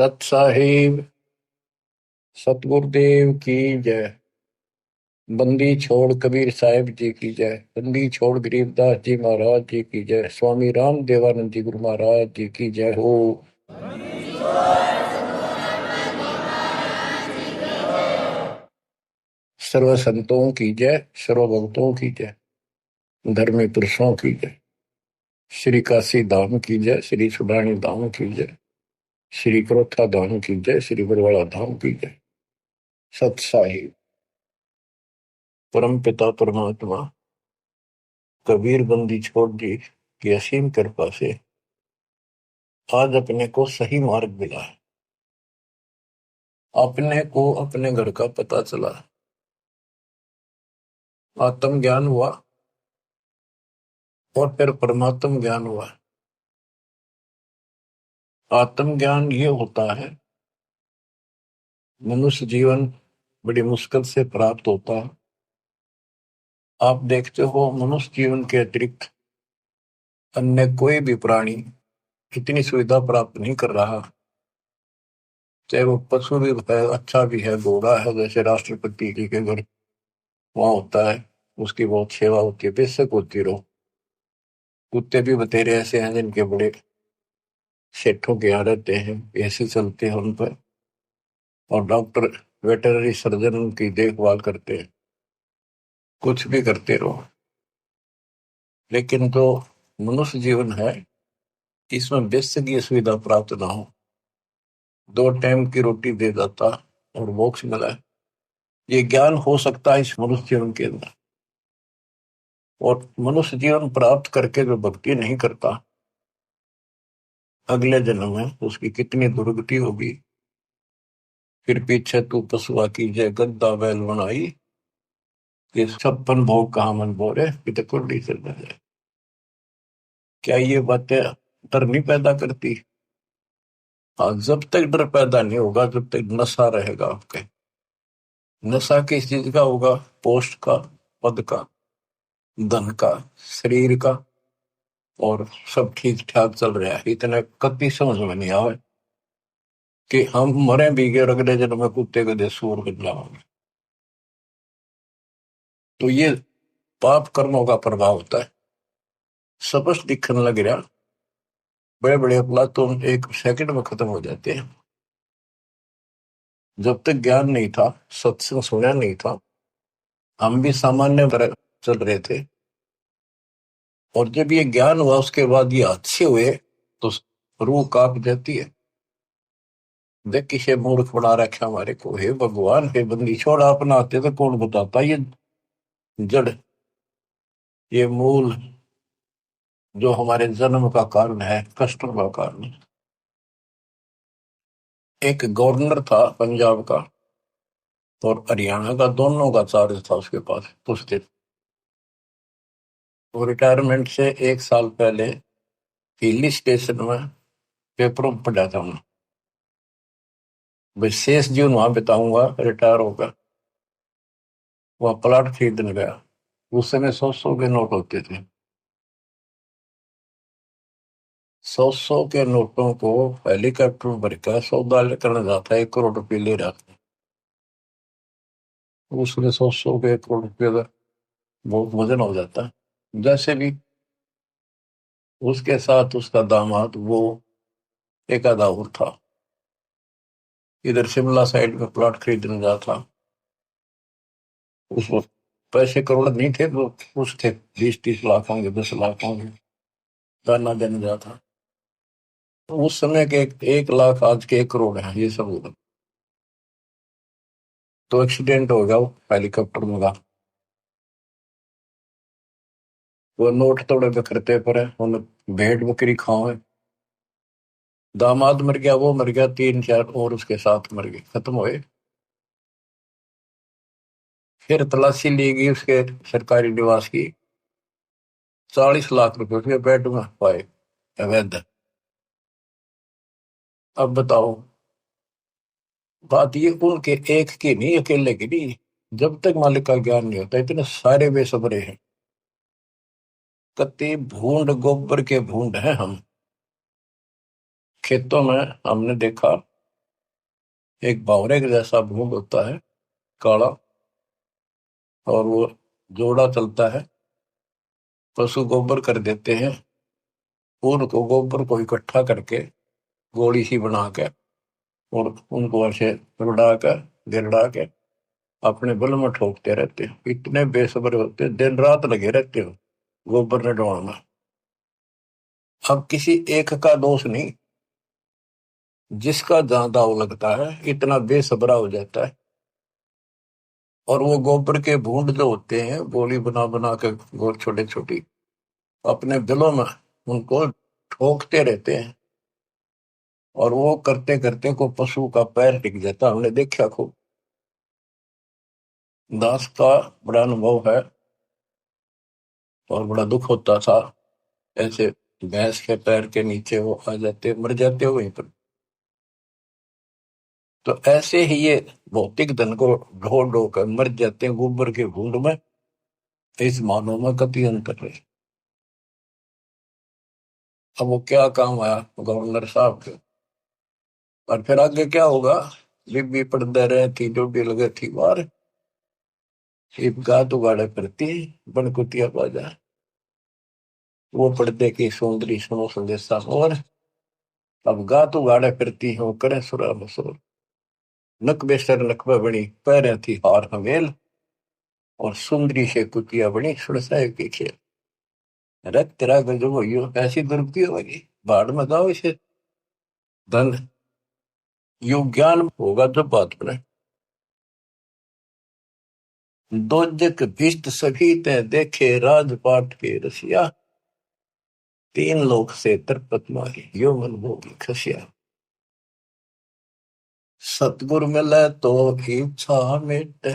सत साहिब सतगुरुदेव की जय। बंदी छोड़ कबीर साहिब जी की जय। बंदी छोड़ गरीबदास जी महाराज जी की जय। स्वामी राम देवानंद जी गुरु महाराज जी की जय हो। सर्व संतों की जय, सर्व भक्तों की जय, धर्मी पुरुषों की जय। श्री काशी धाम की जय, श्री सुडानी धाम की जय, श्री क्रोथा धाम की जय, श्री बरवाड़ा धाम की जय। सत साहिब परम पिता परमात्मा कबीर बंदी छोड़ जी की असीम कृपा से आज अपने को सही मार्ग मिला है। अपने को अपने घर का पता चला, आत्म ज्ञान हुआ और फिर परमात्म ज्ञान हुआ। आत्म ज्ञान ये होता है, मनुष्य जीवन बड़ी मुश्किल से प्राप्त होता है। आप देखते हो मनुष्य जीवन के अतिरिक्त अन्य कोई भी प्राणी इतनी सुविधा प्राप्त नहीं कर रहा। चाहे वो पशु भी है, अच्छा भी है, घोड़ा है, जैसे राष्ट्रपति जी के घर वहां होता है, उसकी बहुत सेवा होती है, बेशक होती रहो। कुत्ते भी बतेरे ऐसे हैं जिनके बड़े सेठों के यहाँ रहते हैं, ऐसे चलते हैं उन पर, और डॉक्टर वेटरनरी सर्जन उनकी देखभाल करते हैं। कुछ भी करते रहो, लेकिन जो मनुष्य जीवन है इसमें बेशक ये सुविधा प्राप्त ना हो, 2 टाइम की रोटी दे देता और मोक्ष मिला है, ये ज्ञान हो सकता है इस मनुष्य जीवन के अंदर। और मनुष्य जीवन प्राप्त करके जो भक्ति नहीं करता, अगले जन्म में उसकी कितनी दुर्गति होगी। फिर पीछे तू पशुआ की जय गद्दा बैल बनाई, ये 56 भोग कहा मन बोरे पिता कुंडली चल जाए। क्या ये बातें डर नहीं पैदा करती? हाँ, जब तक डर पैदा नहीं होगा जब तक नशा रहेगा आपके। नशा किस चीज का होगा? पोस्ट का, पद का, धन का, शरीर का, और सब ठीक ठाक चल रहा है, इतने कति समझ में नहीं आवे कि हम मरे भी गए और अगले जन्म में कुत्ते गधे सूअर बदला होंगे। तो ये पाप कर्मों का प्रभाव होता है, स्पष्ट दिखने लग रहा। बड़े बड़े अपराध तो 1 सेकंड में खत्म हो जाते हैं। जब तक ज्ञान नहीं था, सत्संग सुना नहीं था, हम भी सामान्य तरह चल रहे थे, और जब ये ज्ञान हुआ उसके बाद ये अच्छे हुए तो रूह कांप जाती है। देख किसे मूर्ख बना रखा हमारे को, हे भगवान, हे बंदी छोड़, आप ना आते तो कौन बताता ये जड़, ये मूल जो हमारे जन्म का कारण है, कष्टों का कारण। एक गवर्नर था पंजाब का और हरियाणा का, दोनों का चार्ज था उसके पास उस दिन। वो रिटायरमेंट से 1 साल पहले हिली स्टेशन में पेपरों में पढ़ा था उन्हें, विशेष जीवन वहां बिताऊंगा रिटायर होगा। वह प्लाट खरीदने गया। उस समय 100-100 के नोट होते थे। 100-100 के नोटों को हेलीकॉप्टर में भरकर सौदा करने जाता है, 1 करोड़ रुपये ले रहा था। उसने 100-100 के 1 करोड़ रुपये का बहुत वजन हो जाता है। जैसे भी उसके साथ उसका दामाद, वो एक आधा और था, इधर शिमला साइड में प्लॉट खरीदने जा था। उस वक्त पैसे करोड़ नहीं थे तो कुछ थे, 20-30 लाख होंगे, 10 लाख होंगे, दाना देने जा था। तो उस समय के 1 लाख आज के 1 करोड़ है, ये सब होगा। तो एक्सीडेंट हो गया, वो हेलीकॉप्टर में था। वो नोट तोड़े बिखरते पड़े, उन्हें भेड़ बकरी खाओ। दामाद मर गया, वो मर गया, 3-4 और उसके साथ मर गए, खत्म हुए। फिर तलाशी ली गई उसके सरकारी निवास की, 40 लाख रुपए उसके बेड में पाए अवैध। अब बताओ, बात ये उनके एक की नहीं, अकेले की नहीं। जब तक मालिक का ज्ञान नहीं होता, इतने सारे बेसब्रे हैं, कति भूंड गोबर के भूंड हैं हम। खेतों में हमने देखा एक बावरे के जैसा भूंड होता है, काला, और वो जोड़ा चलता है। पशु गोबर कर देते हैं, उनको गोबर को इकट्ठा करके गोली सी बना के और उनको ऐसे रुड़ा कर गिरड़ा के अपने बल में ठोकते रहते हैं। इतने बेसब्र होते हैं, दिन रात लगे रहते हो गोबर ने ढोना। अब किसी एक का दोष नहीं, जिसका जहां दाव लगता है इतना बेसब्रा हो जाता है। और वो गोबर के बूंद जो होते हैं, गोली बना बना के गोल छोटे छोटी, अपने दिलों में उनको ठोकते रहते हैं। और वो करते करते को पशु का पैर टिक जाता, हमने देखा खूब। दास का बड़ा अनुभव है और बड़ा दुख होता था। ऐसे भैंस के पैर के नीचे वो आ जाते, मर जाते हो वहीं पर। तो ऐसे ही ये भौतिक धन को ढो ढो कर मर जाते हैं गोबर के भूंड में। इस मानव में कति अंतर है। अब वो क्या काम आया गवर्नर साहब के, और फिर आगे क्या होगा। बीबी पढ़ते रहे थी, जो भी लगे थी बाहर, एक गात उगाड़े फिरती बनकुतिया बाजा। वो पर्दे की सौंदर्य सुनो संदेशा और अब गात उगाड़े फिरती हूँ करे सुरा मसूर। नक बेसर नकबा बनी पैर थी हार हमेल, और सुंदरी से कुतिया बनी सुरसाए की खेल। अरे तेरा गजब हो ऐसी दुर्गति होगी, बाढ़ में जाओ इसे। धन यु ज्ञान होगा जब बात बने। दोजक भिष्ट सभी ते देखे राजपाट के रसिया, तीन लोक से तरपत मारी यो मन भोगी खसिया। सतगुर मिले तो इच्छा मिटे,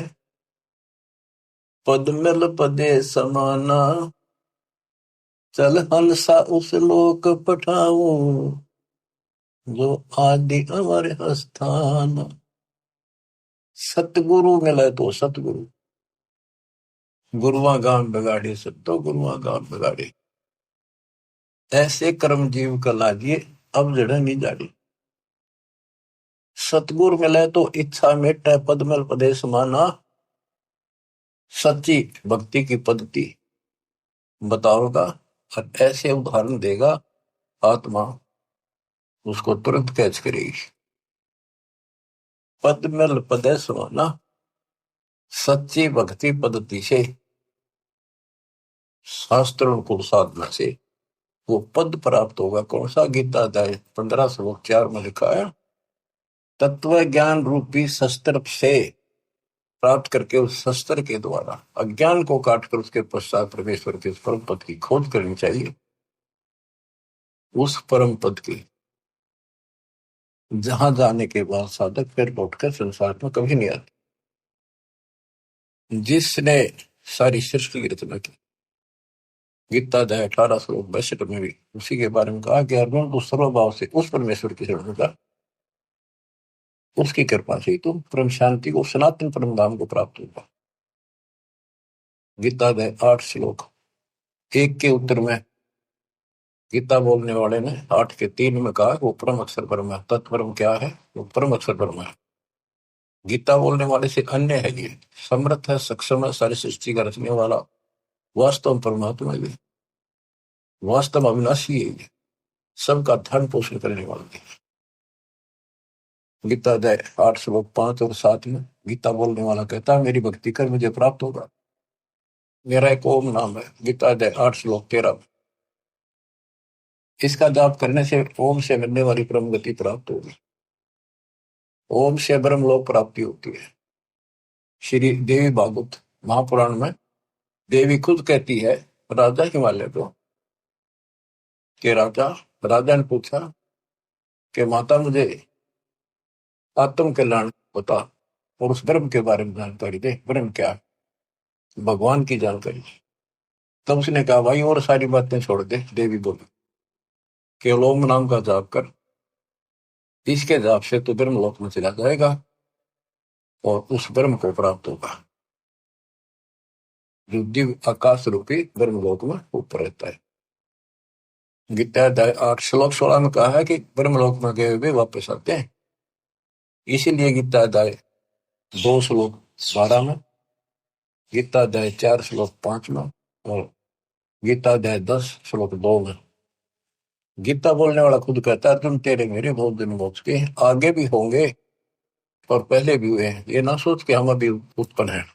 पद मिल पदे समाना। चल हंसा उस लोक पठाऊं, जो आदि अमर स्थान। सतगुरु मिले तो सतगुरु, गुरुआ गाम बिगाड़े सब तो गुरुआ गाम बिगाड़े। ऐसे कर्म जीव का लागिए, अब जड़ नहीं जाड़ी। सतगुरु मिले तो इच्छा मिटे, पद मिल पदे समाना। सच्ची भक्ति की पद्धति बताओगा और ऐसे उदाहरण देगा, आत्मा उसको तुरंत कैच करेगी। पद मिल पदे समाना, सच्ची भक्ति पद्धति से, शास्त्र अनुकूल साधना से वो पद प्राप्त होगा। कौन सा? गीता अध्याय 15 श्लोक 4 में लिखा है, तत्व ज्ञान रूपी शस्त्र से प्राप्त करके उस शस्त्र के द्वारा अज्ञान को काटकर उसके पश्चात परमेश्वर के परम पद की खोज करनी चाहिए। उस परम पद की जहां जाने के बाद साधक फिर लौटकर संसार में कभी नहीं आते। जिसने सारी सृष्टि की रचना की, गीता अध्याय 18 श्लोक 62 में भी उसी के बारे में कहा कि अर्जुन तो सर्वभाव से उस परमेश्वर की शरण का, उसकी कृपा से तुम परम शांति को, सनातन परम धाम को प्राप्त होगा। गीता अध्याय 8 श्लोक 1 के उत्तर में गीता बोलने वाले ने 8 के 3 में कहा वो परम अक्षर परम है। तत्परम क्या है? वो परम अक्षर परम है। गीता बोलने वाले से अन्य है, ये समर्थ है, सक्षम है, सारी सृष्टि का रचने वाला वास्तव परमात्मा है। वास्तव अविनाशी है, ये सबका धन पोषण करने वाला है। गीता अध्याय 8 श्लोक 5 और 7 में गीता बोलने वाला कहता है मेरी भक्ति कर मुझे प्राप्त होगा। मेरा एक ओम नाम है। गीता अध्याय 8 श्लोक 13 में इसका जाप करने से ओम से मिलने वाली परम गति प्राप्त होगी। ओम से ब्रह्म लोक प्राप्ति होती है। श्री देवी भागवत महापुराण में देवी खुद कहती है राजा हिमालय को, कि राजा ने पूछा कि माता मुझे आत्म कल्याण बता और उस ब्रह्म के बारे में जानकारी दे। ब्रह्म क्या है? भगवान की जानकारी। तब उसने कहा भाई और सारी बातें छोड़ दे। देवी बोली केवल ओम नाम का जाप कर, इसके जाप से तो ब्रह्म लोक में चला जाएगा और उस ब्रह्म को प्राप्त होगा जो दिव्य आकाश रूपी ब्रह्म लोक में ऊपर रहता है। गीता अध्याय 8 श्लोक 16 में कहा है कि ब्रह्म लोक में गए हुए वापस आते हैं। इसीलिए गीता अध्याय 2 श्लोक 12 में, गीता अध्याय 4 श्लोक 5 में, और गीता अध्याय 10 श्लोक 2 में गीता बोलने वाला खुद कहता है तुम तेरे मेरे बहुत दिन हो चुके हैं, आगे भी होंगे और पहले भी हुए हैं, ये ना सोच के हम अभी उत्पन्न है।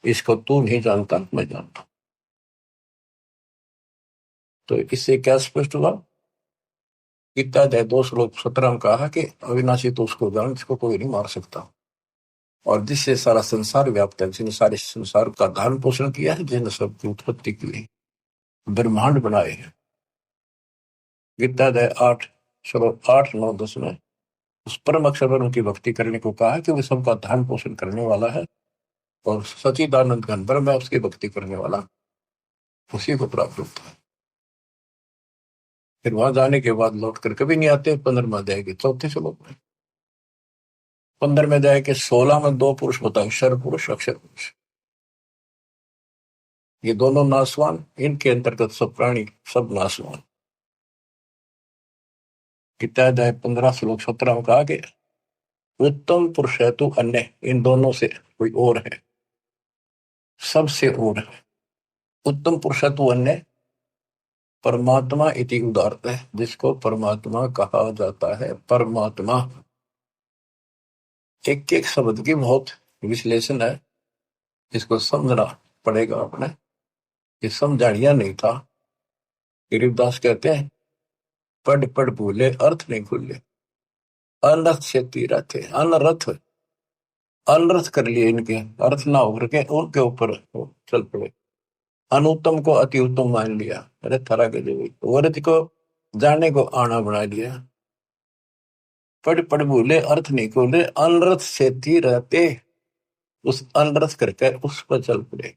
इसको तू नहीं जानता, मैं जानता। तो इससे क्या स्पष्ट हुआ? गीता अध्याय 2 श्लोक 17 में कहा कि अविनाशी तो उसको जान जिसको कोई नहीं मार सकता, और जिससे सारा संसार व्याप्त है, जिसने सारे संसार का धारण पोषण किया है, जिसने सबकी उत्पत्ति की है, ब्रह्मांड बनाए हैं। गीता अध्याय 8 श्लोक 8 9 10 में उस परम अक्षर ब्रह्म की भक्ति करने को कहा है कि वो सबका धारण पोषण करने वाला है, और सचिदानंद घन ब्रह्म है, उसकी भक्ति करने वाला उसी को प्राप्त होता है। फिर वहां जाने के बाद लौट कर कभी नहीं आते। 15वें अध्याय के 4 श्लोक में, 15वें अध्याय के 16 में 2 पुरुष बताए, क्षर पुरुष अक्षर पुरुष। ये दोनों नासवान, इनके अंतर्गत सब प्राणी सब नासवान। गीता अध्याय 15 श्लोक 17 में कहा कि उत्तम पुरुष है तो अन्य, इन दोनों से कोई और है, सबसे और है। उत्तम पुरुष है तो अन्य परमात्मा इति उदारत है, जिसको परमात्मा कहा जाता है। परमात्मा एक एक शब्द की बहुत विश्लेषण है, इसको समझना पड़ेगा अपने। ये समझाड़िया नहीं था। गरीबदास कहते हैं पढ़ पढ़ भूले अर्थ नहीं खुले, अनर्थ से तीरा थे, अनर्थ कर लिए, इनके अर्थ ना होकर के उनके ऊपर चल पड़े। अनुत्तम को अति उत्तम मान लिया, अरे थरा के जो वर्थ को जानने को आना बना लिया। पढ़ पढ़ भूले अर्थ नहीं खोले, अनर्थ से रहते, उस अनर्थ करके उस पर चल पड़े।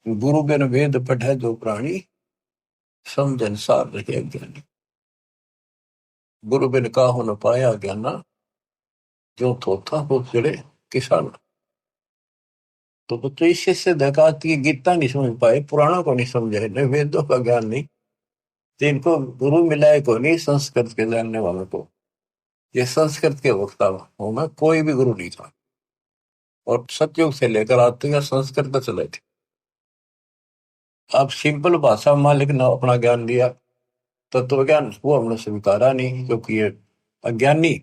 गुरु बिन वेद पढ़े जो प्राणी, समझन सार रहे ज्ञानी। गुरु बिन का हो न पाया ज्ञाना, जो थोथा हो चिड़े किसान। तो बच्चों इससे से देखा कि गीता नहीं समझ पाए, पुराणों को नहीं समझे, न वेदों का ज्ञान नहीं, तो इनको गुरु मिलाए को नहीं, संस्कृत के जानने वालों को। ये संस्कृत के वक्ता हूं मैं, कोई भी गुरु नहीं था, और सतयुग से लेकर आज तक संस्कृत चले थे। अब सिंपल भाषा मालिक ने अपना ज्ञान दिया, तत्व ज्ञान वो हमने स्वीकारा नहीं, क्योंकि ये अज्ञानी।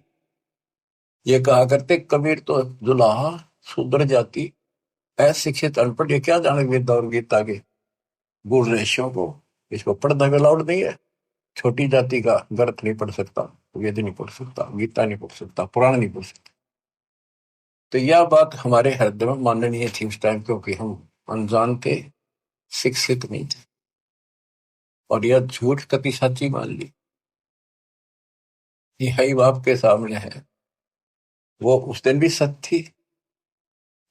ये कहा करते कबीर तो जुलाहा शूद्र जाति, अशिक्षित अनपढ़, ये क्या जाने वेद और गीता के गुण रहस्यों को। इसको पढ़ना भी अलाउड नहीं है। छोटी जाति का ग्रंथ नहीं पढ़ सकता, वेद नहीं पढ़ सकता, गीता नहीं पढ़ सकता, पुराण नहीं पढ़ सकता। तो यह बात हमारे हृदय में माननीय थी उस टाइम, क्योंकि हम अनजान थे, शिक्षित नहीं थे, और यह झूठ कति सच्ची मान ली। यही बाप के सामने है। वो उस दिन भी सत्य थी।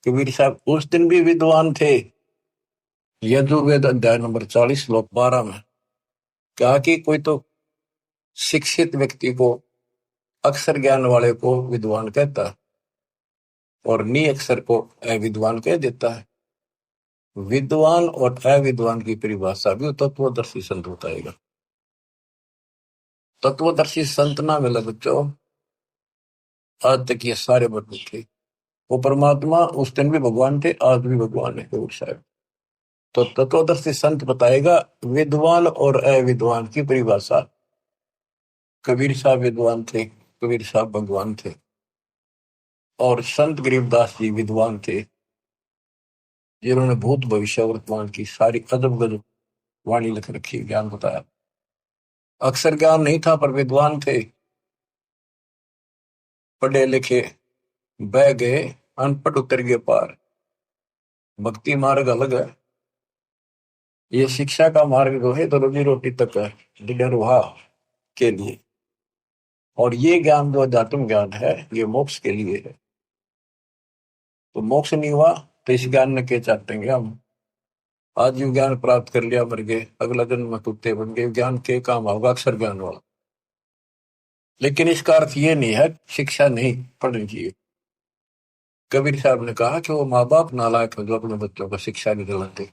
कबीर साहब उस दिन भी विद्वान थे। यजुर्वेद अध्याय नंबर 40 श्लोक 12 में कहा कि कोई तो शिक्षित व्यक्ति को, अक्षर ज्ञान वाले को विद्वान कहता है, और निअक्षर को अविद्वान कह देता है। विद्वान और अविद्वान की परिभाषा भी तत्वदर्शी संत बताएगा। तत्वदर्शी संत ना मिले बच्चों, आज तक ये सारे बदलू थे। वो परमात्मा उस दिन भी भगवान थे, आज भी भगवान है कबीर साहब। तो तत्वदर्शी संत बताएगा विद्वान और अविद्वान की परिभाषा। कबीर साहब विद्वान थे, कबीर साहब भगवान थे, और संत गरीबदास जी विद्वान थे, जिन्होंने भूत भविष्य वर्तमान की सारी अदब गजब वाणी लिख रखी, ज्ञान बताया। अक्षर ज्ञान नहीं था पर विद्वान थे, पढ़े लिखे बह गए, अनपढ़ उतर गए पार। भक्ति मार्ग अलग है, ये शिक्षा का मार्ग जो है तो रोजी रोटी तक है, निर्वाह के लिए। और ये ज्ञान जो अध्यात्म ज्ञान है, ये मोक्ष के लिए है। तो मोक्ष नहीं हुआ तो इस ज्ञान में क्या चाहते हम? आज जो ज्ञान प्राप्त कर लिया मर गए, अगला जन्म में कुत्ते बन गए, ज्ञान के काम होगा अक्षर ज्ञान वाला। लेकिन इसका अर्थ ये नहीं है शिक्षा नहीं पढ़नी चाहिए। कबीर साहब ने कहा कि वो माँ बाप नालायक है जो अपने बच्चों को शिक्षा नहीं दिलाते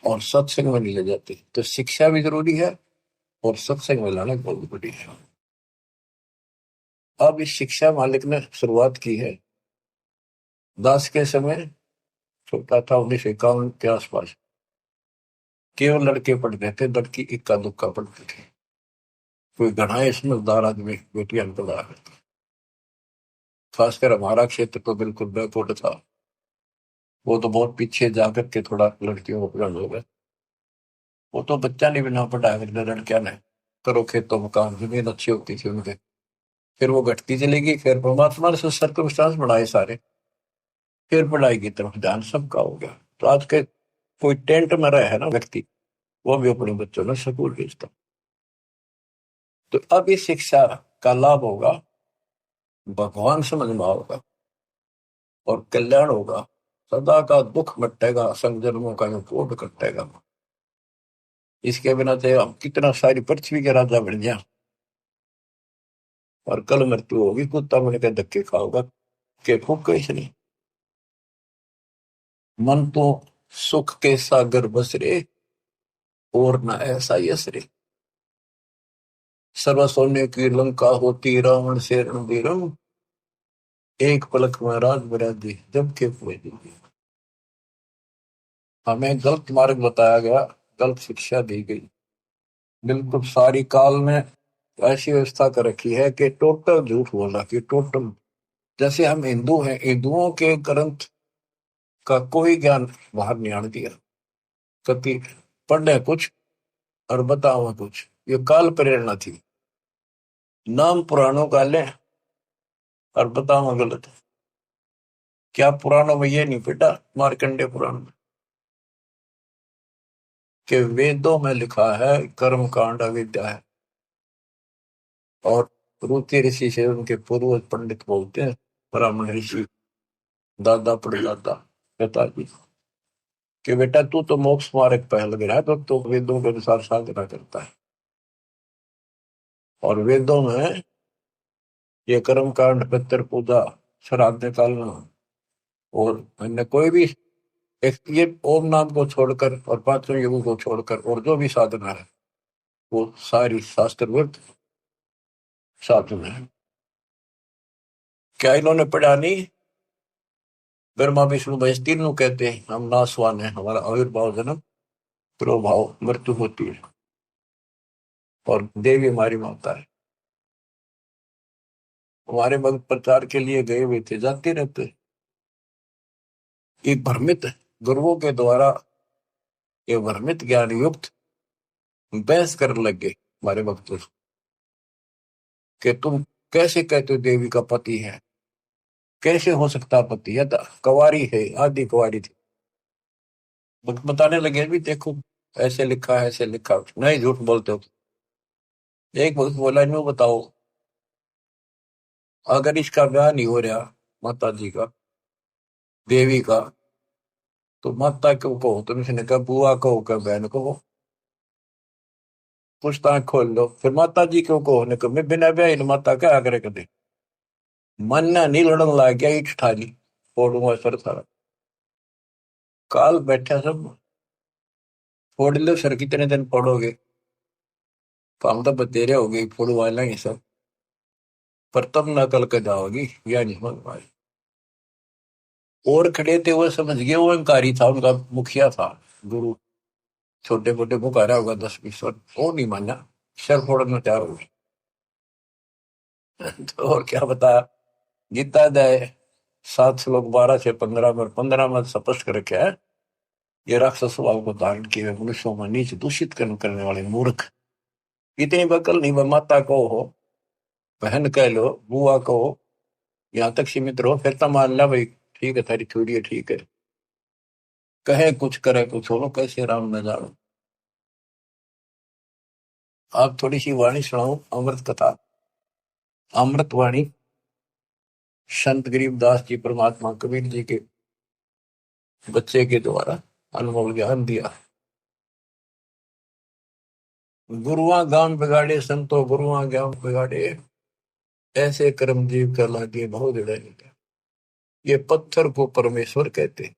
और सत्संग में नहीं ले जाते। तो शिक्षा भी जरूरी है, और सत्संग में लाना बहुत बड़ी है। अब इस शिक्षा मालिक ने शुरुआत की है। दास के समय छोटा था, 1951 के आसपास, केवल लड़के पढ़ते थे, लड़की इक्का दुक्का पढ़ती थी। कोई घना समझदार आदमी बेटियां नहीं पढ़ा करता। खासकर हमारा क्षेत्र तो बिल्कुल बैकवर्ड था। वो तो बहुत पीछे जाकर के थोड़ा लड़कियों को पढ़ाने हो गए। वो तो बच्चा नहीं बिना पढ़ाया करते, लड़कियां ने करो खेतों में काम, जमीन अच्छी होती थी उनके। फिर वो घटती चलेगी, फिर परमात्मा ने सर्कमस्टांस बनाए सारे, फिर पढ़ाई की तरफ ध्यान सबका हो गया। तो आज के कोई टेंट में रहे है ना व्यक्ति, वो भी अपने बच्चों ने स्कूल भेजता। तो अब इस शिक्षा का लाभ होगा, भगवान समझ में होगा और कल्याण होगा। सदा का दुख मिटेगा, संजन्मों का जो कोड कटेगा। इसके बिना तो हम कितना सारी पृथ्वी के राजा बन गया, और कल मृत्यु होगी, कुत्ता बन के धक्के खाओगा के फूक कैसे नहीं। मन तो सुख के सागर बसरे, और न ऐसा यसरे। सर्व सोने की लंका होती, रावण से रणधीरम, एक पलक में राज बरादी जब के पुए। हमें गलत मार्ग बताया गया, गलत शिक्षा दी गई। बिल्कुल सारी काल में ऐसी व्यवस्था कर रखी है कि टोटल झूठ बोला कि टोटल। जैसे हम हिंदू हैं, हिंदुओं के ग्रंथ का कोई ज्ञान बाहर नहीं आने दिया। कभी पढ़े कुछ और बताओ कुछ, ये काल प्रेरणा थी। नाम पुराणों का ले और बताओ गलत। क्या पुराणों में ये नहीं बेटा, मार्कंडे पुराण में, कि वेदों में लिखा है कर्म कांड अविद्या है। और रुचि ऋषि से उनके पूर्वज पंडित बोलते हैं, ब्राह्मण ऋषि, दादा परदादा, पिताजी, कि बेटा तू तो मोक्ष मार्ग पे लग रहा है, तो वेदों के अनुसार साधना करता है। और वेदों में ये कर्म कांड, पितृ पूजा, श्राद्ध निकालना, और अन्य कोई भी एक ये ओम नाम को छोड़कर और पांचों युगों को छोड़कर और जो भी साधना है, वो सारी शास्त्रवृत साधना है। क्या इन्होंने पढ़ा नहीं? ब्रह्मा विष्णु महेश तीनों कहते हैं हम नासवान है, हमारा आविर्भाव जन्म प्रभाव मृत्यु होती है, और देवी हमारी माता है। हमारे भक्त प्रचार के लिए गए हुए थे, जाते रहते। एक भ्रमित गुरुओं के द्वारा ये भ्रमित ज्ञान युक्त बहस करने लग गए हमारे भक्तों से, कि तुम कैसे कहते हो देवी का पति है, कैसे हो सकता पति, या तो कुंवारी है, आदि कुंवारी थी। बताने लगे भी देखो ऐसे लिखा है, ऐसे लिखा, नहीं झूठ बोलते हो। एक भक्त बोला इन्हों बताओ, अगर इसका ब्याह नहीं हो रहा माता जी का, देवी का, तो माता क्यों कहो? तुम इसने कहा बुआ कहो, क्या बहन कहो, पूछताछ खोल लो। फिर माता जी क्यों कहो ने कहा, मैं बिना ब्याह इन माता क्या आग्रह कर दे। मन नहीं लड़न लग गया, ईट ठाली फोड़ूंगा सर सारा। काल बैठा सब, फोड़ लो सर, कितने दिन फोड़ोगे? तो हम तो बतेरे हो गए, फोड़वा लेंगे सब, पर तब नकल के जाओगी, या नहीं समझ पाए। और खड़े थे वो समझ गए, वो अहंकारी था, उनका मुखिया था गुरु, छोटे मोटे पुकारा होगा 10-20 वर्ष, वो नहीं माना, सर फोड़ना तैयार हो गए। तो और क्या बताया, गीता अध्याय 7 श्लोक 12 से 15 में, 15 में स्पष्ट कर रखा है, ये राक्षस स्वभाव को धारण किए हुए मनुष्यों में नीच दूषित कर्म करने वाले मूर्ख, इतनी बकल नहीं, माता को हो, बहन कह लो, बुआ को हो, यहाँ तक सीमित रहो, फिर तो मान ला भाई ठीक है, थारी थोड़ी है, ठीक है। कहे कुछ करे कुछ हो, कैसे राम न जानो। आप थोड़ी सी वाणी सुनाओ, अमृत कथा, अमृत वाणी, संत गरीबदास जी परमात्मा कबीर जी के बच्चे के द्वारा अनमोल ज्ञान दिया। गुरुआ गांव बिगाड़े संतो, गुरुआ गांव बिगाड़े, ऐसे कर्म जीव कर लागे बहुत जड़े। ये पत्थर को परमेश्वर कहते,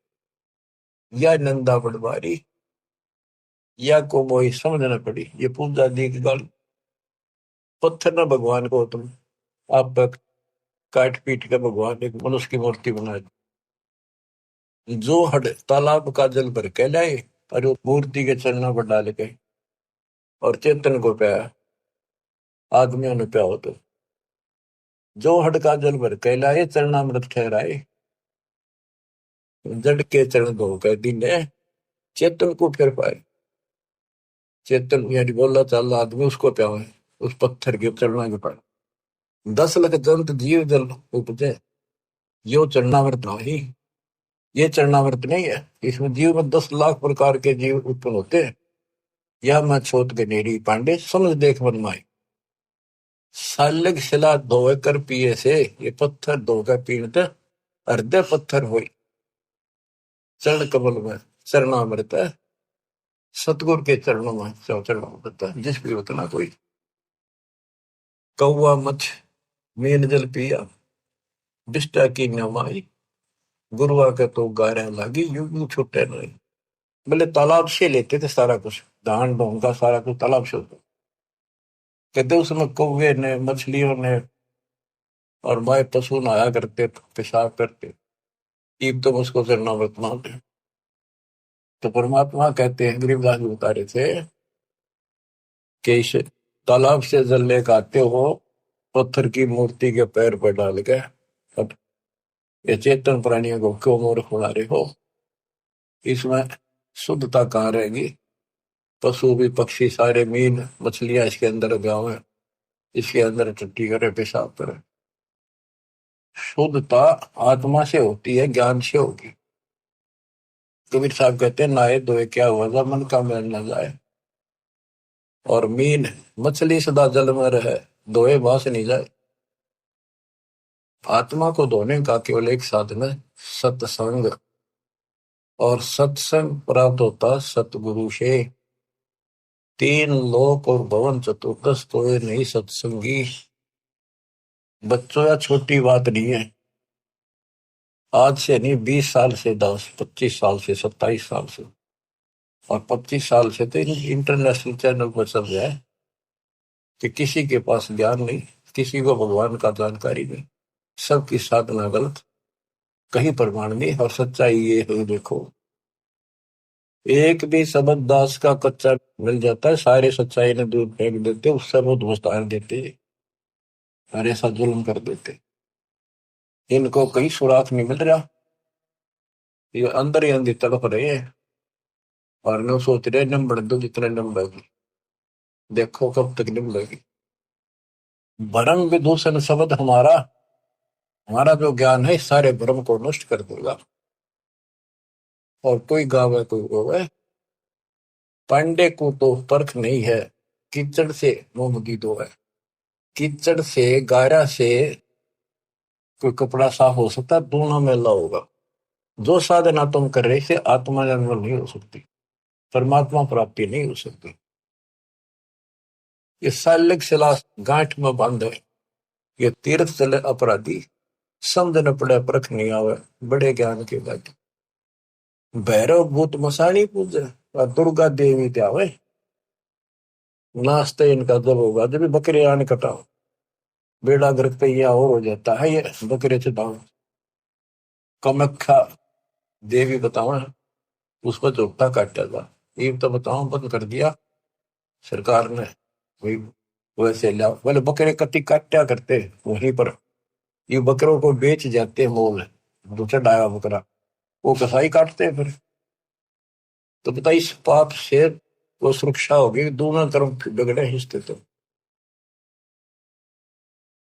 या नंदा पटवारी, या को मोही समझना पड़ी। ये पूजा दी की गल पत्थर ना भगवान को तुम आप काट पीट के भगवान एक मनुष्य की मूर्ति बना दी। जो हड तालाब का जल भर के लाए और वो मूर्ति के चरणों पर डाल के और चेतन को पाया आदमियों ने प्या हो तो जो हड का जल भर के लाए चरणामृत ठहराए जड़ के चरण धो कर दीने चेतन को फिर पाए। चेतन यानी बोला चाल आदमी उसको प्या है उस पत्थर के चरणों के पाए 10 लाख जंत जीव जल उपजे यो चरणामृत ही। ये चरणामृत नहीं है इसमें जीव में 10 लाख प्रकार के जीव उत्पन्न होते हैं। यह मैं छोट गनेरी पांडे समझ देख मन माई सालग शिला धोए कर पिए से ये पत्थर धोकर पीणते हृदय पत्थर हुई चरण कमल में चरणामृत है। सतगुरु के चरणों में चरणामृत है जिस भी उतना कोई कौआ मछ मीन जल पिया बिष्टा की नमाई गुरुआ के तो गारे लगी यूं छुट्टे नहीं। बोले तालाब से लेते थे सारा कुछ धान ढोंगा सारा कुछ तालाब से होता कहते उसमें कौवे ने मछलियों ने और माए पशु नहाया करते पेशाब करते ईब तो उसको चरणामृत मानते। तो परमात्मा कहते हैं गरीबदास जी बता रहे थे कि इस तालाब से जल लेकर आते हो पत्थर की मूर्ति के पैर पर डाल के अब ये चेतन प्राणियों को क्यों मूर्ख बना रहे हो। इसमें शुद्धता कहाँ रहेगी। पशु भी पक्षी सारे मीन मछलियां इसके अंदर गाँव है इसके अंदर टट्टी करे पेशाब करे। शुद्धता आत्मा से होती है ज्ञान से होगी। कबीर साहब कहते हैं नहाए धोए क्या हुआ मन का मैल न जाए और मीन मछली सदा जल में रहे धोए बास नहीं जाए। आत्मा को धोने का केवल एक साधन है सत्संग और सत्संग प्राप्त होता सतगुरु से। 3 लोक और भवन चतुर्दश तो ये नहीं सत्संगी। बच्चों या छोटी बात नहीं है। आज से नहीं 20 साल से 10 25 साल से 27 साल से और 25 साल से तो इंटरनेशनल चैनल पर चल रहा है कि किसी के पास ज्ञान नहीं किसी को भगवान का जानकारी नहीं सबकी साधना गलत कहीं प्रमाण नहीं और सच्चाई ये है। देखो एक भी शब्द दास का कच्चा मिल जाता है सारे सच्चाई ने दूर फेंक देते उससे बहुत विस्तार देते और ऐसा जुल्म कर देते। इनको कहीं सुराग नहीं मिल रहा ये अंदर ही अंदर तड़प रहे हैं और न सोच रहे नंबर दो जितने नंबर देखो कब तक निकलेगी। भरम विदूषण शब्द हमारा जो ज्ञान है सारे भ्रम को नष्ट कर देगा। और कोई गावे कोई रोवे पांडे को तो परख नहीं है कीचड़ से मुंह की दो है। कीचड़ से गारा से कोई कपड़ा साफ हो सकता दोनों मेला होगा। जो साधना तुम कर रहे से आत्मा जन्म नहीं हो सकती परमात्मा प्राप्ति नहीं हो सकती। ये सालिक शिला गांठ में बंद है ये तीर्थ चले अपराधी समझ न पड़े परख नहीं आवे बड़े ज्ञान के बाद। भैरव भूत मसाणी पूजे और दुर्गा देवी त्यावे नाश्ते इनका जब होगा जब बकरे आने कटाओ बेड़ा गर्क पे यह और हो जाता है ये बकरे चटाओ। कमख्या देवी बताओ उस पर चौकता काटा था ये तो बताओ बंद कर दिया सरकार ने वही वैसे लिया बोले बकरे कति काटा करते वहीं पर ये बकरों को बेच जाते मोल दूसरा डाया बकरा वो कसाई काटते हैं फिर। तो बता इस पाप से वो सुरक्षा होगी दोनों तरफ बिगड़े हिस्से तो।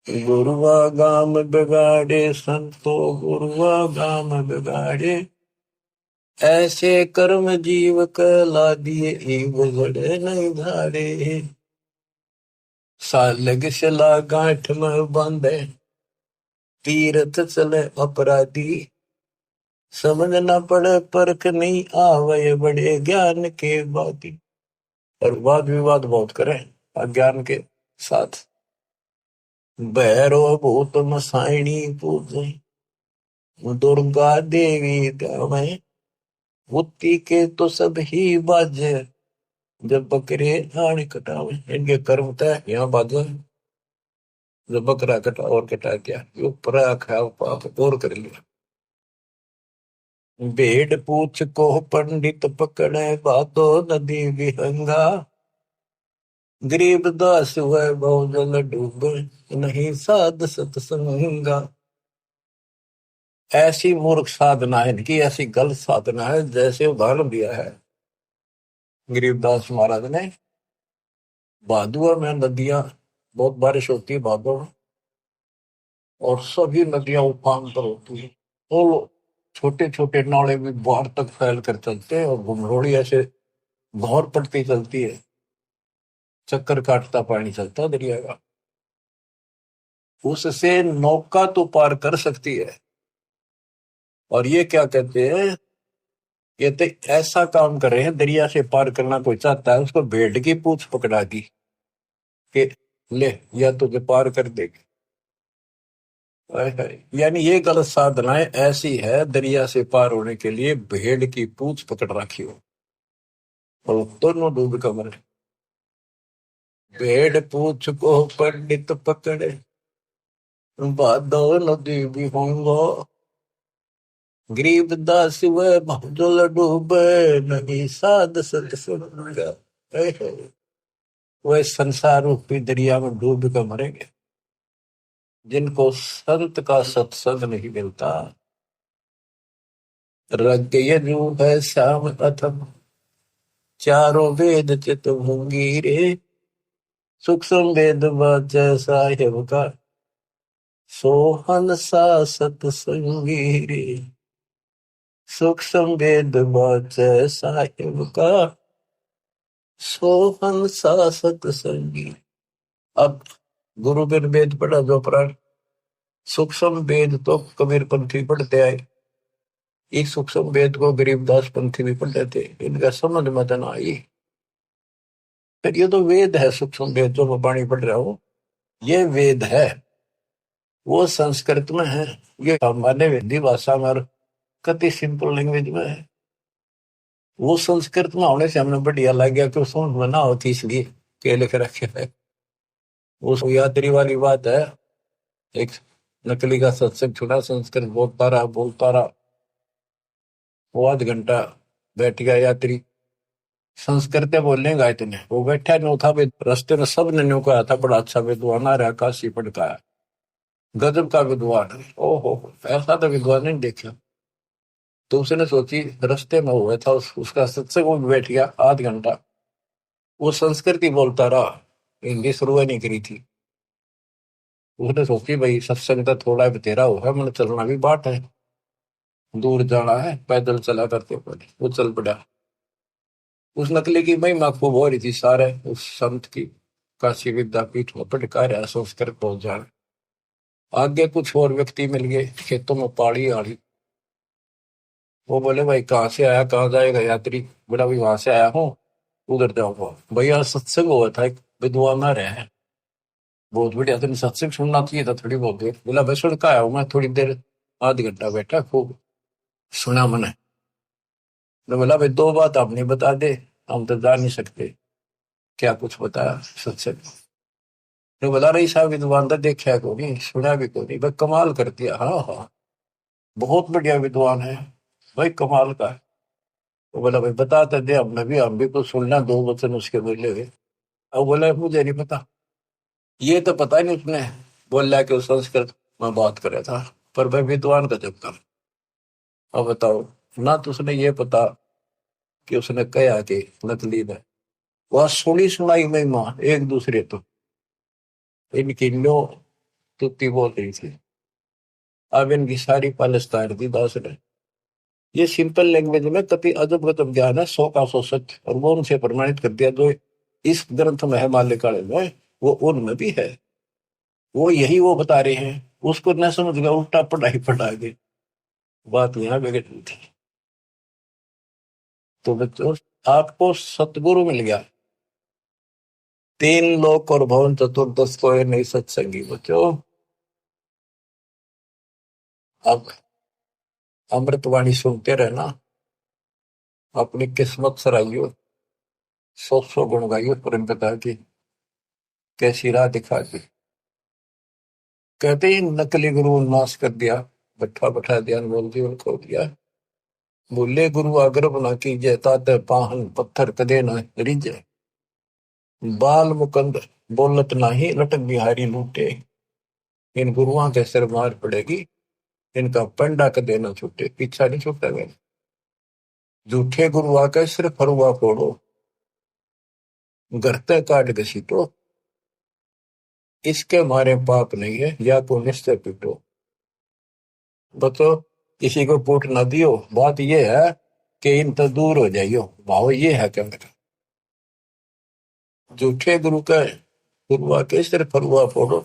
गुरुआ गाम बिगाड़े संतो गुरुआ गाम बिगाड़े ऐसे कर्म जीव कला दिए ईव जड़े नहीं धारे। सालग शिला गांठ में बांधे तीर्थ चले अपराधी समझ न पड़े परख नहीं आवे बड़े ज्ञान के बाती। और वाद विवाद बहुत करें अज्ञान के साथ। भैरो भूत मसाइणी पूजे दुर्गा देवी गावे बुद्धि के तो सब ही बाजे जब बकरे आने कटावे, इनके कर्म तय यहाँ बाजो। जब बकरा कटा और कटा गया, यो परा खाओ पाप और कर लिया। भेड़ पूछ को पंडित पकड़े, बातो नदी विहंगा। गरीब दास हुए बहुजन डूबे, नहीं साध सत्संगा। ऐसी मूर्ख साधना है इनकी, ऐसी गलत साधना है। जैसे उदाहरण दिया है गरीबदास महाराज ने, भादुआ में नदियां, बहुत बारिश होती है भादुआ में, और सभी नदियां उफान पर होती है। तो छोटे छोटे नाले भी बाहर तक फैल कर चलते हैं, और घुमरोड़ी ऐसे घोर पड़ती चलती है, चक्कर काटता पानी चलता है दरिया का। उससे नौका तो पार कर सकती है। और ये क्या कहते हैं, ये तो ऐसा काम कर रहे हैं, दरिया से पार करना कोई चाहता है उसको भेड़ की पूंछ पकड़ा दी कि ले, या तुझे पार कर देगी। हाय हाय। यानी ये गलत साधनाएं ऐसी है, दरिया से पार होने के लिए भेड़ की पूंछ पकड़ रखी हो, और दोनों डूब कर मरे। भेड़ पूंछ को पंडित पकड़े, बादो नदी भी होंगो। गरीब दास वह भजल डूबे, नहीं साध सत्संगा। हाय हाय। वह संसार रूपी दरिया में डूब कर मरेंगे जिनको संत का सत्संग नहीं मिलता। रग यजु है श्याम अथम, चारों वेद चित होंगी रे। सूक्ष्म वेद वाच साहेब का, सोहन सा सत्संगी रे। सूक्ष्म वेद वाच साहेब का, सोहन सा सत्संगी। अब गुरु बिन वेद पढ़ा जो प्राण। सूक्ष्म वेद तो कबीर पंथी पढ़ते आए, इस सूक्ष्म वेद को गरीबदास पंथी भी पढ़ते थे, इनका समझ में तो ना आई। फिर ये तो वेद है, सूक्ष्म वेद जो मैं वाणी पढ़ रहा हूँ, ये वेद है। वो संस्कृत में है, ये सामान्य हिंदी भाषा में और कति सिंपल लैंग्वेज में है। वो संस्कृत में होने से हमने बढ़िया लग गया कि समझ में ना होती, इसलिए के लिख रखे है। वो यात्री वाली बात है। एक नकली का सत्संग छुड़ा, संस्कृत बोलता रहा, वो आध घंटा बैठ गया यात्री, संस्कृत बोलेगा इतने, वो बैठा नो था। रास्ते में सब ने न्यू कहा था बड़ा अच्छा विद्वान आ रहा, काशी पढ़ का है, गजब का विद्वान है। ओहो, ऐसा तो विद्वान नहीं देखा। तो उसने सोची, रास्ते में हुआ था उसका सत्संग, वो बैठ गया आध घंटा, वो संस्कृत ही बोलता रहा, हिंदी शुरू नहीं करी थी। उसने सोची भाई सत्संग तो थोड़ा बतेरा होगा, मैंने चलना भी बाट है, दूर जाना है, पैदल चला करते पड़े। वो चल पड़ा। उस नकली की महिमा खूब हो रही थी सारे उस संत की, काशी विद्यापीठ में पढ़ रहा संस्कृत पहुंच जाना। आगे कुछ और व्यक्ति मिल गए, खेतों में पाड़ी आड़ी। वो बोले भाई कहाँ से आया, कहाँ जाएगा यात्री। बोला भाई वहां से आया हूँ, उधर जाऊंगा। भैया सत्संग हुआ था, एक विद्वान आ रहे हैं, बहुत बढ़िया, तुम सत्संग सुनना चाहिए था थोड़ी बहुत देर। बोला भाई सुन का आया हूँ मैं, थोड़ी देर, आध घंटा बैठा, खूब सुना मैंने। मैं बोला भाई दो बात आप नहीं बता दे, हम तो जा नहीं सकते। क्या कुछ बताया सत्संग। तो बोला रही साहब विद्वान तो देखा को नहीं, सुना भी को नहीं, भाई कमाल कर दिया। हाँ हाँ, बहुत बढ़िया विद्वान है भाई, कमाल का है। तो बोला भाई बताते दे, हम भी कुछ सुनना, दो वचन उसके बोले हुए। अब बोला मुझे नहीं पता। ये तो पता नहीं उसने बोला कि उस संस्कृत में बात करे था, पर भाई विद्वान का जब काम। अब बताओ, ना तो उसने ये पता कि उसने कहा कि नकली ने, वह सुनी सुनाई महिमा एक दूसरे तो इनकी लो तुत्ती बोल रही थी। अब इनकी सारी पालिस्तान दी दास ने। ये सिंपल लैंग्वेज में कति अजब गजब ज्ञान है, सौ का सौ सच, और वो उनसे प्रमाणित कर दिया। जो इस ग्रंथ में है माल्यकाले में, वो उनमें भी है। वो यही वो बता रहे हैं, उसको न समझ गया, उल्टा पढ़ाई पढ़ा गए। बात यहाँ बिगड़ रही थी। तो बच्चों, आपको सतगुरु मिल गया, तीन लोक और भवन चतुर्दश को नहीं सत्संगी बच्चों। अब अमृतवाणी सुनते रहना, अपनी किस्मत सराइयो। 100 गुण गाइयो परम पिता की, कैसी राह दिखा दी। कहते ही नकली गुरु नाश कर दिया, बैठा बैठा ध्यान बोल जीवन खो दिया। बोले गुरु आग्रह न कीजिए, ताते पाहन पत्थर कदे न रिजे। बाल मुकंद बोलत नाही, लटक बिहारी लूटे। इन गुरुओं के सिर मार पड़ेगी, इनका पंडा कदे न छूटे। पीछा नहीं छूटा गया। झूठे गुरु आके सिर फरुआ फोड़ो, गरते काट घसीटो। इसके मारे पाप नहीं है, या तो निश्चय पीटो। बतो किसी को पूट ना दियो, बात ये है कि इन तो दूर हो जाइयो। भाव ये है क्या मेरा। झूठे गुरु का गुरु आके सिर फरुआ फोड़ो,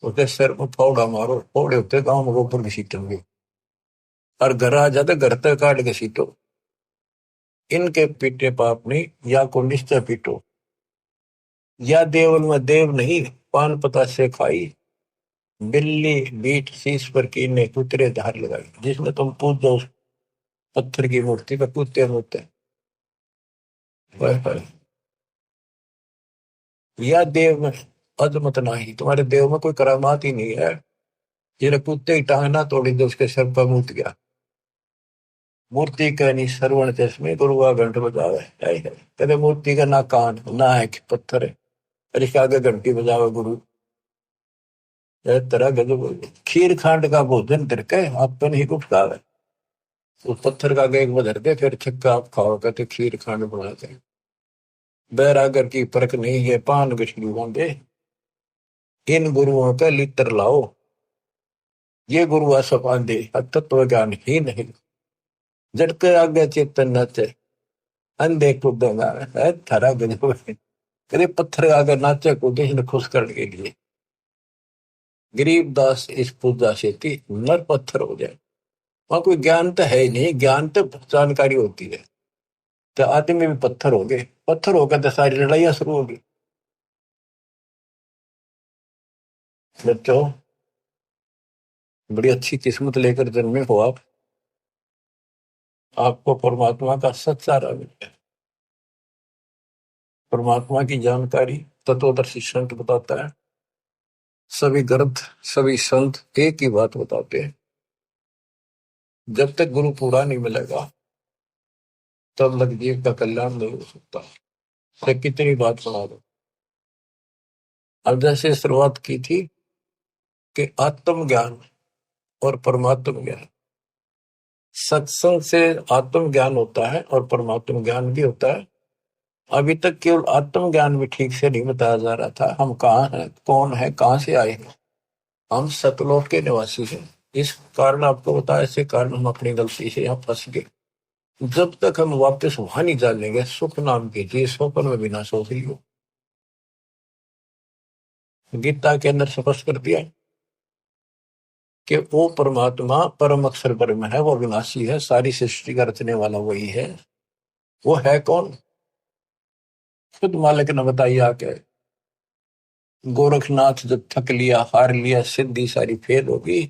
उसके सिर में फावड़ा मारो। फोड़े होते गांव में गोबर घसीटेंगे, और घर आ जाते घर तक काट घसीटो। इनके पीटे पाप नहीं, या को निश्चय पीटो। या देवल में देव नहीं, पान पता से खाई। बिल्ली बीट शीश पर कीने कुतरे धार लगाई। जिसमें तुम पूजो उस पत्थर की मूर्ति पे कुत्ते होते हैं। या देव में अजमत नहीं, तुम्हारे देव में कोई करामात ही नहीं है। जिन्हें कुत्ते की टांग ना तोड़ी तो उसके सर पर मूत गया। मूर्ति का नहीं श्रवण चश्मे, गुरु का घंट बजावे। कहते मूर्ति का ना कान ना है पत्थर है, और इसके आगे घंटी बजावे गुरु। तरह गजब। खीर खांड का भोजन तिरके आप तो नहीं कुछ खावे। उस पत्थर का आगे एक बधर दे, फिर छक्का आप खाओ। कहते खीर खांड बनाते। बैरागर की परख नहीं है, पान गछलू बांधे। इन गुरुओं का लित्र लाओ, ये गुरु सपांदे तत्व ज्ञान ही नहीं। जड़के आगे चेतन नाचे, अंधे कूदेगा है थारा गजब। कभी पत्थर आगे नाचे कूदे, इन्हें खुश करने के लिए। गरीबदास इस पूजा से थी, नर पत्थर हो जाए। वहां कोई ज्ञान तो है ही नहीं, ज्ञान तो जानकारी होती है। तो आदमी भी पत्थर हो गए, पत्थर होकर तो सारी लड़ाइयां शुरू होगी। बच्चों बड़ी अच्छी किस्मत लेकर जन्मे हो आप। आपको परमात्मा का सच्चा रंग है। परमात्मा की जानकारी तत्वदर्शी संत बताता है। सभी ग्रंथ सभी संत एक ही बात बताते हैं, जब तक गुरु पूरा नहीं मिलेगा तब लग जीव का कल्याण नहीं हो सकता। तो कितनी बात सुना दो। अब जैसे शुरुआत की थी कि आत्म ज्ञान और परमात्म ज्ञान, सत्संग से आत्म ज्ञान होता है और परमात्म ज्ञान भी होता है। अभी तक केवल आत्म ज्ञान भी ठीक से नहीं बताया जा रहा था। हम कहाँ हैं, कौन है, कहाँ से आए हैं। हम सतलोक के निवासी हैं। इस कारण आपको बताया, इसी कारण हम अपनी गलती से यहाँ फंस गए। जब तक हम वापस वहां नहीं जानेंगे, सुख नाम की चीज स्वप्न में बिना सो ही हो। गीता के अंदर स्पष्ट कर दिया कि वो परमात्मा परम अक्षर ब्रह्म है, वो विनाशी है, सारी सृष्टि का रचने वाला वही है। वो है कौन, खुद मालिक ने बताइए आके। गोरखनाथ जब थक लिया, हार लिया, सिद्धि सारी फेल होगी,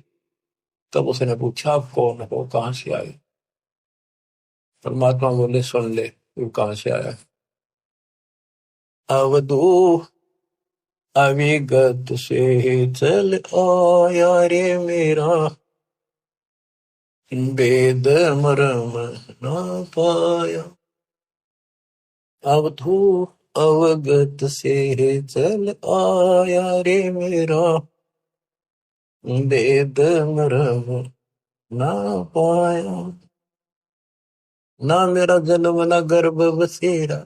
तब उसने पूछा आप कौन हो, कहां से आए। परमात्मा बोले सुन ले, तू कहां से आया। अवधू अविगत से चल आया रे मेरा, वेद मरम ना पाया। अवधू अवगत से चल आया रे मेरा, वेद मरम ना पाया। ना मेरा जन्म ना गर्भ बसेरा,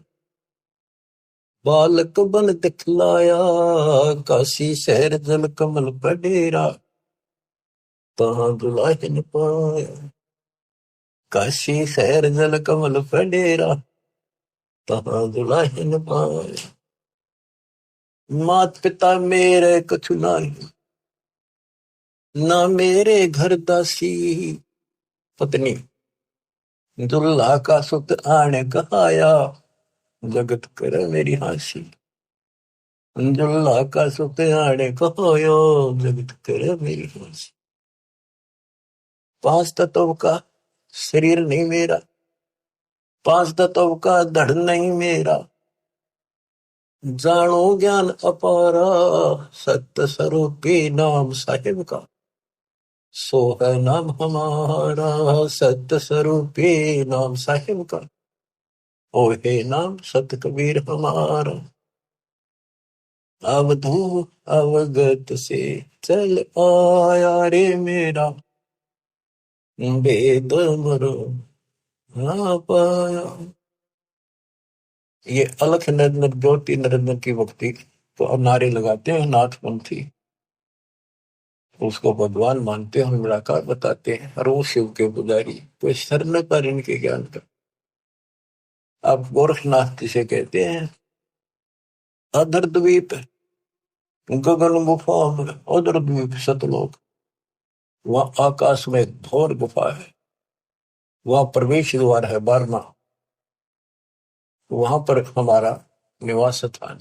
बालक बन दिखलाया। काशी शहर जल कमल पर डेरा, तहां दुल्हन पाया। काशी शहर जल कमल पर डेरा, तहां दुल्हन पाया। मात पिता मेरे कछु नाही, ना मेरे घर दासी। पत्नी दुल्हा का सुत आने कहाया, जगत कर मेरी हासी। दुल्हा का सुत आने कहाया, जगत कर मेरी हासी। 5 तत्व का शरीर नहीं मेरा, पांच तत्व का धड़ नहीं मेरा, जानो ज्ञान अपारा, सत्य स्वरूपी नाम साहिब का, सो है नाम हमारा, सत्य स्वरूपी नाम साहिब का, ओ हे नाम सत कबीर हमारा। अवधू अवगत से चल आया रे मेरा, वेद मरो ना पाया। ये अलख निरंजन ज्योति निरंजन की भक्ति तो नारे लगाते हैं नाथपंथी, उसको भगवान मानते हैं, हम निराकार बताते हैं, और वो शिव के पुजारी, कोई सर न पर इनके ज्ञान का। आप गोरखनाथ जिसे कहते हैं, अधर द्वीप गगन गुफा में, अधर द्वीप सतलोक, वह आकाश में एक घोर गुफा है, वह प्रवेश द्वार है 12वां, वहां पर हमारा निवास स्थान,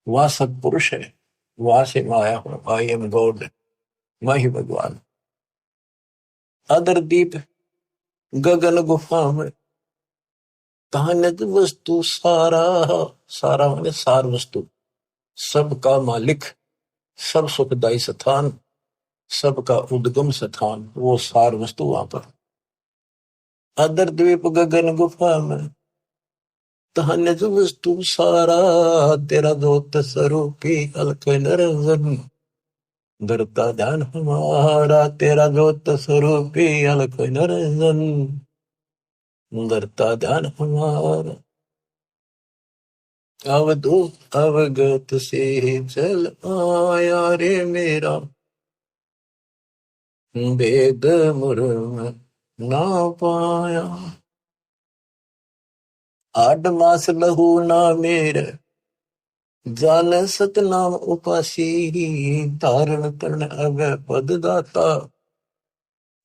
वह सत्पुरुष है, वहां से मैं आया हूं, आई एम गॉड, मैं ही भगवान। अदर दीप गगन गुफा में, कहानित वस्तु सारा, सारा माने सार वस्तु, सबका मालिक, सब सुखदायी स्थान, सबका उद्गम स्थान, वो सार वस्तु वहां पर। अदर द्वीप गगन गुफा में, कहानित वस्तु सारा, तेरा दोत स्वरूपी अलख निरंजन, धरता ध्यान हमारा, तेरा जोत स्वरूपी अलख निरंजन, धरता ध्यान हमारा। अवधूत अवगत से चल आया रे मेरा, वेद मुरम ना पाया। 8 मास लहू ना मेरे, जान सतनाम उपासी, तारण तरण अभय पद दाता,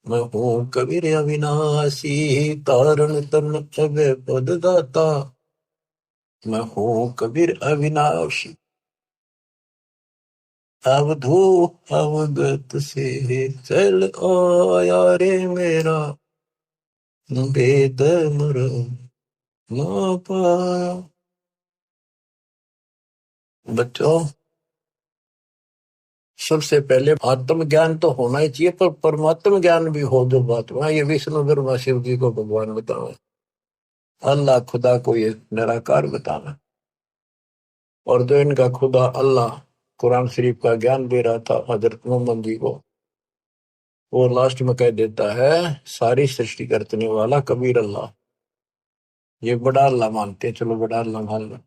मैं हूँ कबीर अविनाशी, तारण तरण अभय पद दाता, मैं हूँ कबीर अविनाशी। अवधू अवगत से चल आया रे मेरा, वेद मुरम ना पाया। बच्चों, सबसे पहले आत्म ज्ञान तो होना ही चाहिए, पर परमात्म ज्ञान भी हो जो बात हुआ, ये विष्णु ब्रह्मा शिव जी को भगवान बतावे, अल्लाह खुदा को ये निराकार बताना। और जो इनका खुदा अल्लाह कुरान शरीफ का ज्ञान दे रहा था हजरत मोहम्मद जी को, वो लास्ट में कह देता है सारी सृष्टि करने वाला कबीर अल्लाह, ये बड़ा अल्लाह मानते हैं, चलो बड़ा अल्लाह मान लो।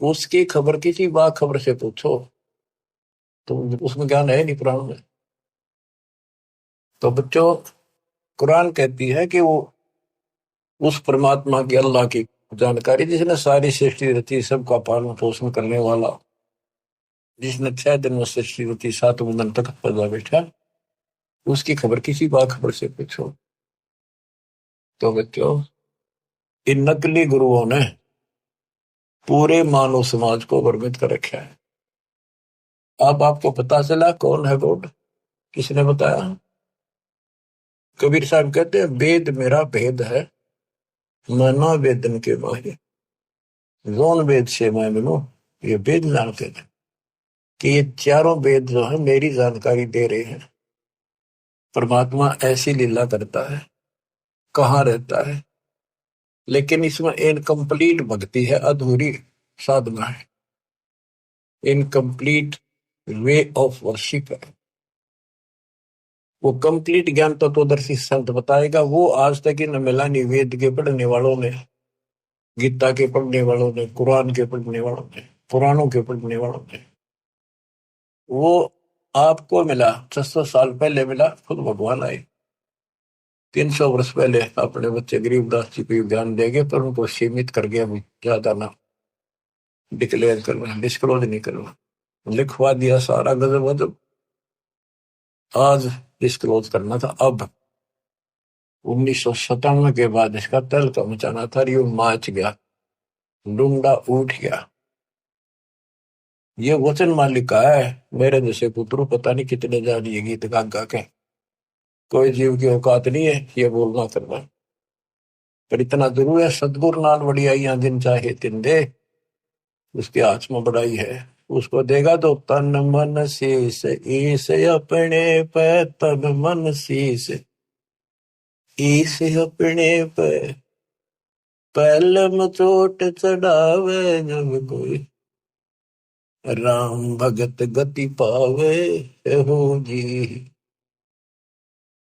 उसकी खबर किसी बा खबर से पूछो तो उसमें ज्ञान है नहीं कुरान में। तो बच्चों, कुरान कहती है कि वो उस परमात्मा की, अल्लाह की जानकारी, जिसने सारी सृष्टि रची, सबका पालन पोषण करने वाला, जिसने 6 दिन में सृष्टि रची, 7वें दिन तक पैदा बैठा, उसकी खबर किसी बाखबर से पूछो। तो बच्चों, इन नकली गुरुओं ने पूरे मानव समाज को भ्रमित कर रखा है। अब आपको पता चला कौन है गॉड, किसने बताया? कबीर साहब कहते हैं, वेद मेरा भेद है, मैं ना वेदन के माहिर, जोन वेद से मैं मिलूं, ये वेद जानते थे कि ये चारों वेद जो है मेरी जानकारी दे रहे हैं। परमात्मा ऐसी लीला करता है, कहाँ रहता है, लेकिन इसमें इनकम्प्लीट भक्ति है, अधूरी साधना है, इनकम्प्लीट वे ऑफ वर्शिप है। वो कंप्लीट ज्ञान तत्वदर्शी संत बताएगा, वो आज तक इन मिला नहीं, वेद के पढ़ने वालों ने, गीता के पढ़ने वालों ने, कुरान के पढ़ने वालों ने, पुराणों के पढ़ने वालों ने। वो आपको मिला 600 साल पहले मिला, खुद भगवान आए 300 वर्ष पहले, अपने बच्चे गरीबदास जी को ज्ञान देंगे, पर उनको सीमित कर गया, ज्यादा ना डिक्लेयर करना, डिस्क्लोज नहीं करना, लिखवा दिया सारा गजब अजब, आज डिस्क्लोज करना था। अब 1997 के बाद इसका तल का मचाना था, यू माच गया, डूंगा उठ गया। ये वचन मालिक का है, मेरे जैसे पुत्रु पता नहीं कितने जानिए गीत गा गा के, कोई जीव की औकात नहीं है ये बोलना करना। पर इतना जरूर है सतगुरु नाल वडियाइयां जिन चाहे तिन दे, उसके हाथ में बड़ाई है। उसको देगा तो तन मन शीस ईस अपने पे, तन मन शीस ईस अपने पे, पहलम चोट चढ़ावे जब कोई, राम भगत गति पावे हो जी।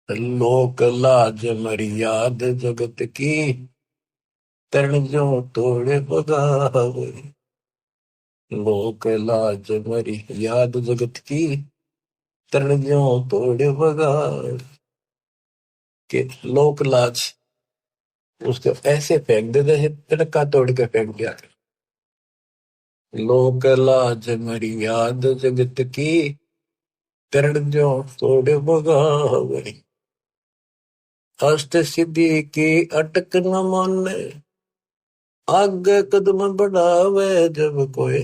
लोक लाज मर्याद जगत की, तरण जो तोड़े बगावे। लोक लाज मर्याद जगत की, तरण जो तोड़े बगावे। के लोक लाज उसको ऐसे फेंक दे जैसे तिनका तोड़ के फेंक दिया। लोक लाज मर्याद जगत की, तरण जो तोड़े बगावे। अष्ट सिद्धि की अटक न माने, आगे कदम बढ़ावे जब कोई,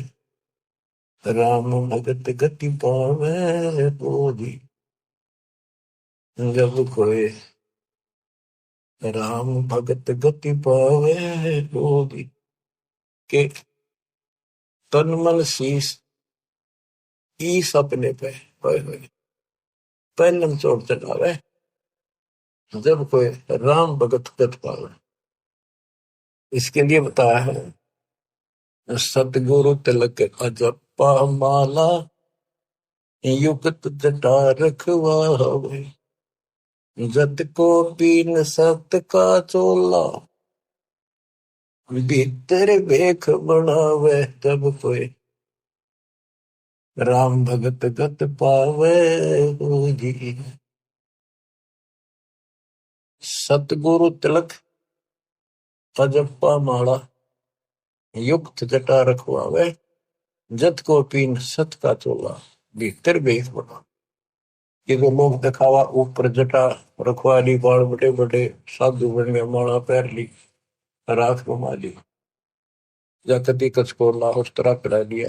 राम भगत गति पावे बोधी। जब कोई राम भगत गति पावे बोधी, के तन मन शीस ईस अपने पे पहलम चोट चढ़ावे जब कोई राम भगत गति पावे। इसके लिए बताया है सतगुरु तिलक अजपा माला, युक्त जटा रखवावे। जत को पीन सत का चोला, भीतर बेख बनावे तब कोई, राम भगत गत पावे हो जी। सतगुरु तिलक अजपा माला, युक्त जटा रखवावे। जत को पीन सत का चोला, भीतर बेख बना। ये जो लोग दिखावा ऊपर जटा रखवा ली, बाल बड़े बड़े साधु बन गए, माला पैर ली, राख घुमा ली, या कति कच को लाहौस तरह करा लिया,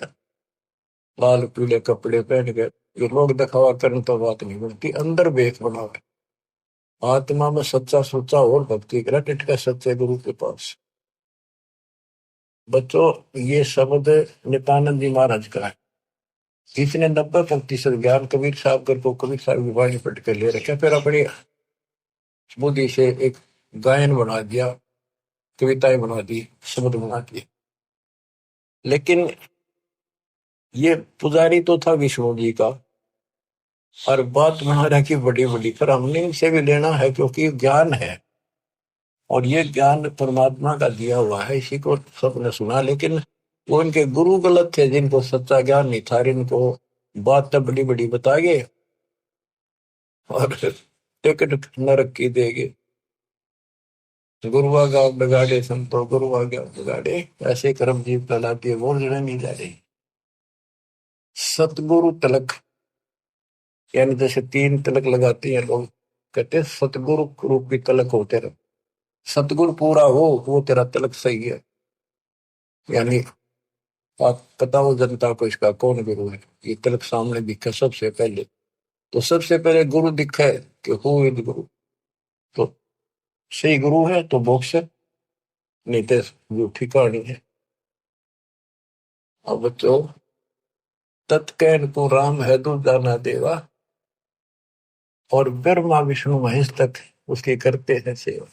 लाल पीले कपड़े पहन गए। ये लोग दिखावा करने तो बात नहीं बनती, अंदर बेख बनावे। आत्मा में सच्चा सोचा और भक्ति करा, टिटका सच्चे गुरु के पास। बच्चों ये शब्द नित्यानंद जी महाराज का है। इसने 90% ज्ञान कबीर साहब कर को कबीर साहब की वाणी पढ़ के ले रखे, फिर अपनी बुद्धि से एक गायन बना दिया, कविताएं बना दी, शब्द बना दिए। लेकिन ये पुजारी तो था विष्णु जी का, और बात महाराज की बड़ी बड़ी, पर हमने इनसे भी लेना है क्योंकि ज्ञान है, और ये ज्ञान परमात्मा का दिया हुआ है, इसी को सबने सुना। लेकिन वो इनके गुरु गलत थे, जिनको सच्चा ज्ञान नहीं था, इनको बात तो बड़ी बड़ी बता गए और टिकट नरक की देगे। गुरुआ गाँव बिगाड़े संतो, गुरुआ गाँव बिगाड़े, ऐसे कर्म जीव कहलाती है, वो जड़े नहीं जा रही। सतगुरु तिलक यानी जैसे 3 तिलक लगाते हैं लोग, कहते हैं सतगुरु रूपी तिलक हो तेरा, सतगुरु पूरा हो वो तेरा तिलक सही है। यानी आप बताओ जनता को इसका कौन गुरु है। ये तिलक सामने दिखा सबसे पहले, तो सबसे पहले गुरु दिखा है कि हु इज गुरु, तो सही गुरु है तो मोक्ष है, नहीं तो झूठी कहानी है। अब बच्चों तत्कैन को राम है दूजा ना देवा, और ब्रह्मा विष्णु महेश तक उसकी करते हैं सेवा।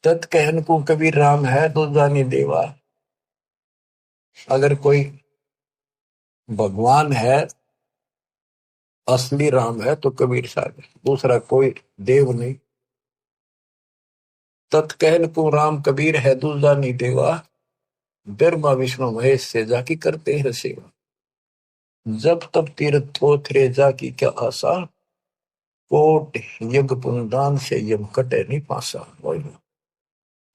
तत्कहन को कबीर राम है दूजा नहीं देवा। अगर कोई भगवान है, असली राम है, तो कबीर साहब है, दूसरा कोई देव नहीं। तत्कहन को राम कबीर है दूजा नहीं देवा, ब्रह्मा विष्णु महेश से जाकी करते हैं सेवा। जब तब तीर्थ थोथरे जाकी क्या आशा, कोट यज्ञ पुनदान से यम कटे नहीं पासा।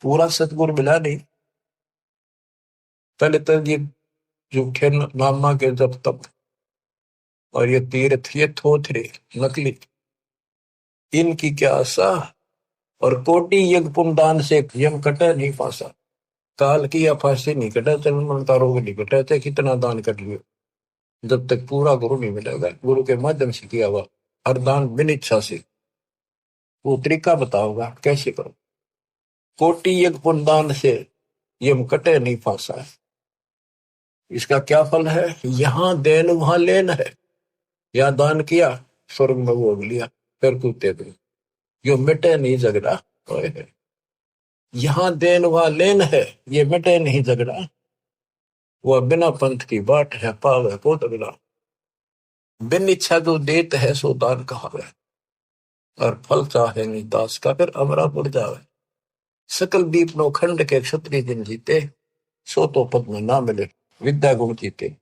पूरा सतगुरु मिला नहीं, पहले तो ये झूठे नामा के जब तब, और ये तीर्थ ये थोथरे नकली, इनकी क्या आशा, और कोटि यज्ञ पुनदान से यम कटे नहीं पासा। काल की या फांसी नहीं कटा, चरण तारों नहीं कटा, चाहे कितना दान कर लियो, जब तक पूरा गुरु नहीं मिलेगा, गुरु के माध्यम से किया हुआ हर दान बिन इच्छा से। वो तरीका बताओगा कैसे करो। कोटि यज्ञ पुण्यदान से ये कटे नहीं फांसा है। इसका क्या फल है? यहां देन वहां लेन है। या दान किया, स्वर्ग में भोग लिया, फिर कूदते गए, यो मिटे नहीं झगड़ा। यहां देन वहां लेन है, ये मिटे नहीं झगड़ा। वह बिना पंथ की बाट है, पावे को तगड़ा। बिन इच्छा जो देत है सो दान कहावे, और फल चाहे नहीं दास का, फिर अमरा पुर जावे। सकल दीप नो खंड के क्षत्रिय जिन जीते, सो तो पद में ना मिले विद्या गुण जीते।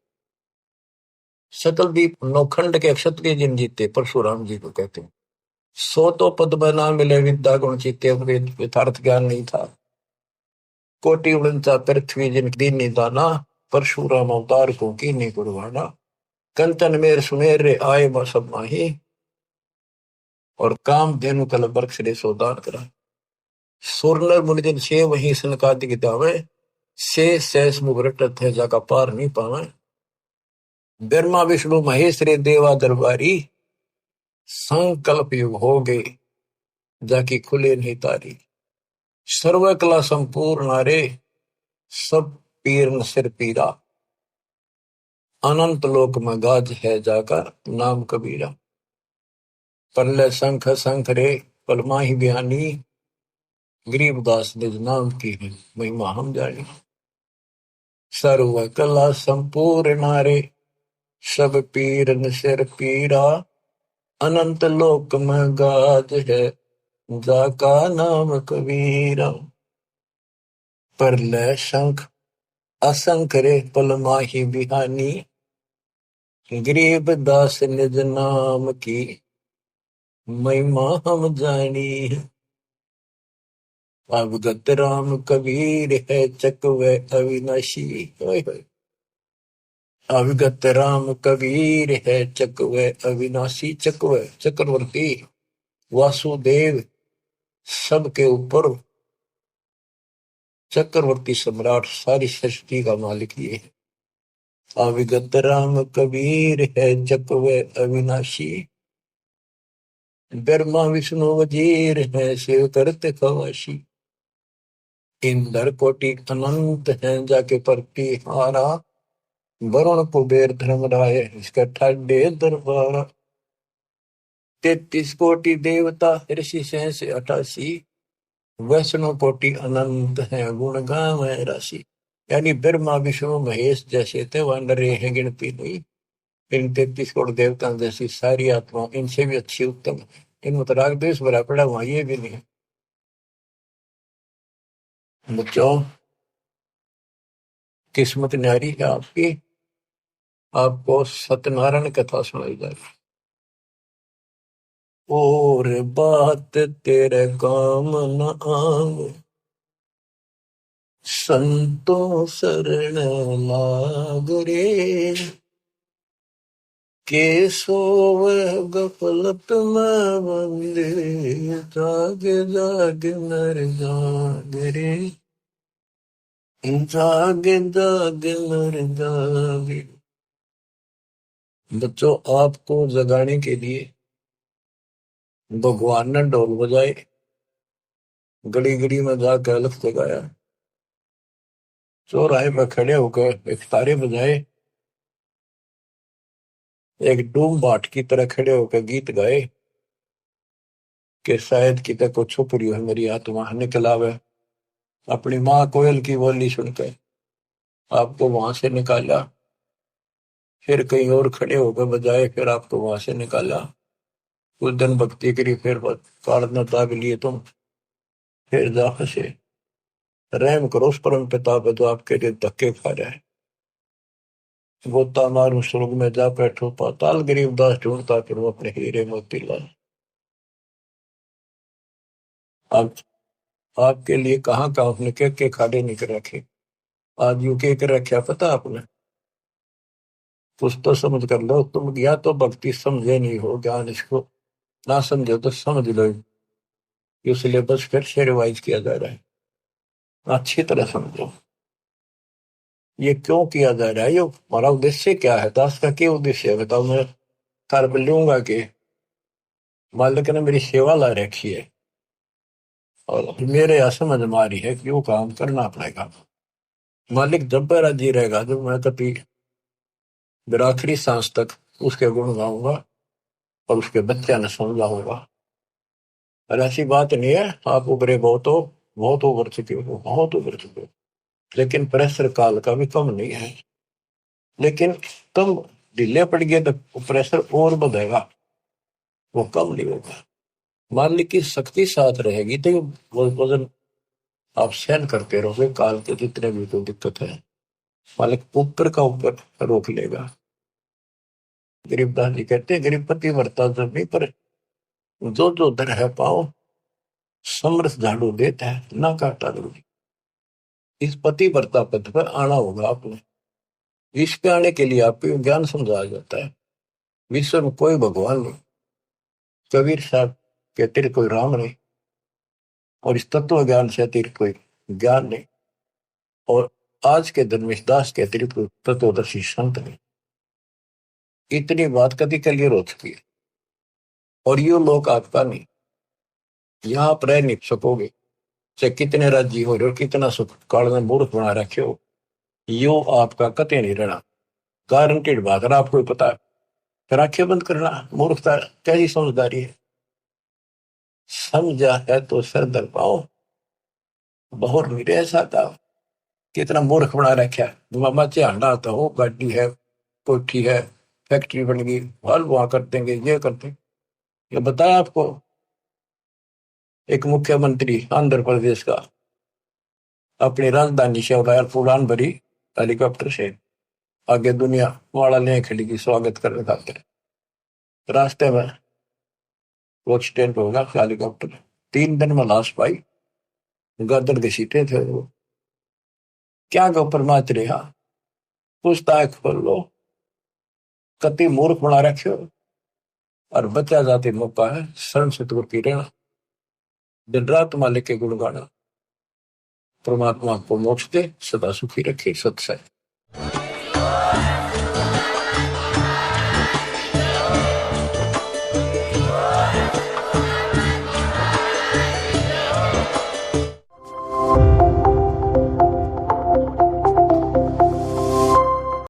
सकल दीप नो खंड के क्षत्रिय जिन जीते, परशुराम जी को कहते हैं। सो तो पद में ना मिले विद्या गुण जीते, यथार्थ ज्ञान नहीं था। कोटि उड़नता पृथ्वी जिन दीन दाना, परशुराम अवतार को की नहीं कुर्बाना। कंचन मेर सुमेर रे आए सब माही, और काम धेनु कल बरक्ष रे सोदान करा। सोरनर मुनिजन से वही सनकादि दावे, से सहस मुख रटत है जाका पार नहीं पावे। ब्रह्मा विष्णु महेश रे देवा दरबारी, संकल्प युग हो गए जाकी खुले नहीं तारी। सर्व कला संपूर्ण नारे, सब पीर न सिर पीरा। अनंत लोक में गाज है जाका नाम कबीरा। परले शंख शंख रे पलमाही बयानी, गरीबदास निज नाम की है महिमा हम जानी। सर्व कला संपूर्ण नारे, सब पीर न सिर पीरा। अनंत लोक में गाज है जाका नाम कबीरा। परले शंख असंख रे पलमाही बिहानी, गरीब दास निज नाम की महिमा हम जानी। अवगत राम कबीर है चकवे अविनाशी। अवगत राम कबीर है चकवे अविनाशी। चकवे चक्रवर्ती, वासुदेव सबके ऊपर चक्रवर्ती सम्राट, सारी सृष्टि का मालिक ये है। अविगत राम कबीर है चकवे अविनाशी। ब्रह्मा विष्णु वजीर है शिव करत खवाशी। इंद्र कोटि अनंत है जाके परती हारा। वरुण कुबेर धर्मराय इसका ठाडे दरबार। 33 कोटि देवता ऋषि सहस 88, वैष्णव कोटि अनंत है गुण गावे राशि। यानी ब्रह्मा विष्णु महेश जैसे थे वह नरे हैं गिनती नहीं। इन 33 करोड़ देवता जैसी सारी आत्मा इनसे भी अच्छी उत्तम। इन राग देश भरा पड़ा वहां ये भी नहीं। बच्चों, किस्मत न्यारी है आपकी। आपको सत्यनारायण कथा सुनाई जाए। और बात तेरे काम न आवे, संतों शरण लाग रे। के सोवे गफलत में बंदे, जाग जाग नर जाग रे। जाग जाग नर जाग। बच्चों, आपको जगाने के लिए भगवान ने ढोल बजाए, गड़ी गड़ी में जाकर अलख जगाया। चौराहे पर खड़े होकर एक तारे बजाए, एक डूम बाट की तरह खड़े होकर गीत गाए कि शायद कितने को छुप रही है मेरी आत्मा, निकल आवे। अपनी माँ कोयल की बोली सुनकर आपको वहां से निकाला। फिर कहीं और खड़े होकर बजाए, फिर आपको वहां से निकाला। कुछ दिन भक्ति करी, फिर काढ़ना ताक लिए तुम, फिर जा फंसे। रहम करो उस परम पिता पे जो आपके लिए धक्के खा रहा है। गोता मारू स्वर्ग में जा बैठो पाताल, गरीबदास ढूंढता फिर वो अपने हीरे मोती लाल। आप आपके लिए कहाँ कहाँ उसने के खाड़े निकल रखे। आज यू के रखा पता आपने? कुछ तो समझ कर लो तुम, या तो भक्ति समझे नहीं हो, ज्ञान इसको ना समझो तो समझ लो। ये सिलेबस फिर से रिवाइज किया जा रहा है, अच्छी तरह समझो। ये क्यों किया जा रहा है, ये हमारा उद्देश्य क्या है, दास का क्या उद्देश्य है बताओ। मैं कर लूंगा कि मालिक ने मेरी सेवा ला रखी है, और मेरे यहाँ समझ में आ रही है कि वो काम करना पड़ेगा। मालिक जब पर राजी रहेगा, जब मैं कभी मेरा आखिरी सांस तक उसके गुण गाऊंगा और उसके बच्चे न समझाऊंगा। और ऐसी बात नहीं है आप उभरे बहुत उभर चुके हो, बहुत उभर चुके हो, लेकिन प्रेशर काल का भी कम नहीं है। लेकिन कम ढीले पड़ गए तो प्रेशर और बढ़ेगा, वो कम नहीं होगा। मान ली कि शक्ति साथ रहेगी तो वो वजन आप सहन करते रहोगे, काल के जितने भी कोई दिक्कत है मालिक ऊपर का ऊपर रोक लेगा। गरीबदास जी कहते हैं गरीबपति वर्ता जब नहीं, पर जो जो दर है पाओ समरस झाड़ू देता है ना काटा दूरी। इस पति वर्ता पद पर आना होगा आपने। विश्व पे आने के लिए आपको ज्ञान समझाया जाता है। विश्व में कोई भगवान नहीं, कबीर साहब कहते कोई राम नहीं, और इस तत्व ज्ञान से अतिरिक्त कोई ज्ञान नहीं, और आज के धर्मेश दास के अतिरिक्त कोई तत्वदर्शी संत नहीं। इतनी बात कभी क्लियर हो चुकी है, और ये लोग आपका नहीं, यहाँ आप रह नहीं सकोगे चाहे कितने राज्य हो रहे हो, कितना सुख काल में मूर्ख बना रखे हो, यो आपका कते नहीं रहना। गारंटेड बात है, आपको पता है। फिर आंखें बंद करना मूर्खता, कैसी समझदारी है। समझा है तो सर दर पाओ, बहुत मेरे ऐसा था। कितना मूर्ख बना रखा है। मामा चांडा आता हो, गाड़ी है, कोठी है, फैक्ट्री बन गई, हल वहां कर देंगे, ये कर देंगे। ये बताया आपको एक मुख्यमंत्री आंध्र प्रदेश का अपनी राजधानी से उड़ान भरी हेलीकॉप्टर से, आगे दुनिया वाला ले खड़ी की स्वागत करने खातिर। रास्ते में वो एक्सीडेंट होगा हेलीकॉप्टर, 3 दिन में लाश पाई, गदर के सीटे थे वो। क्या के ऊपर माच रहा, पूछताछ खोल लो, कति मूर्ख बना रखे हो। और बचा जाती मौका है शरण से दूर की रहना, दिन रात मालिक के गुण गाना। परमात्मा को मोक्ष दे, सदा सुखी रखे। सत्संग।